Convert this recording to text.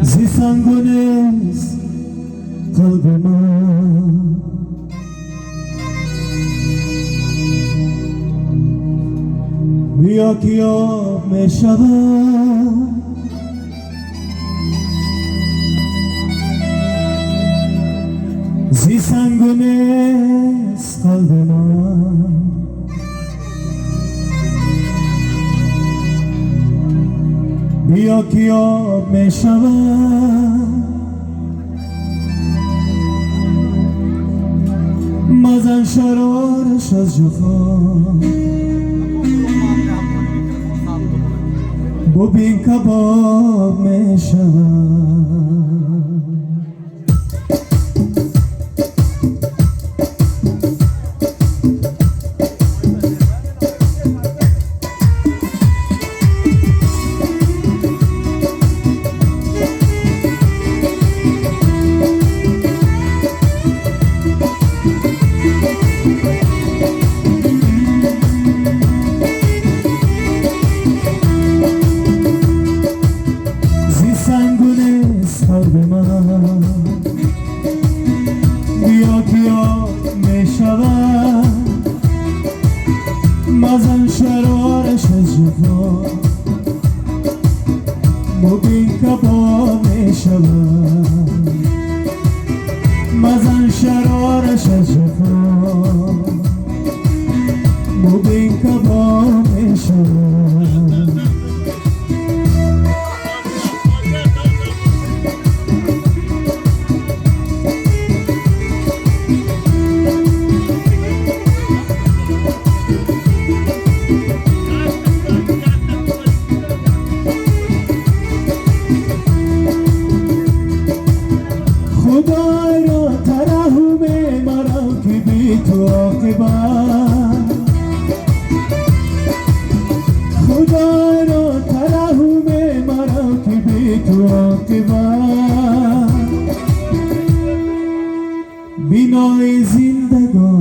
زی سنگونست قلب من بیا که آب می شود زی سنگونست قلب من بیا که آب می شود مزن شرارش از جفا ببین کباب می شود قلب من بیا که آب می شود مزن شرارش از جفا ببین کباب می شود مزن شرارش از جفا ببین کباب می شود خدای را ترحم مرا که بی تو عاقبت خدای را ترحم مرا که بی تو عاقبت بینای زندگان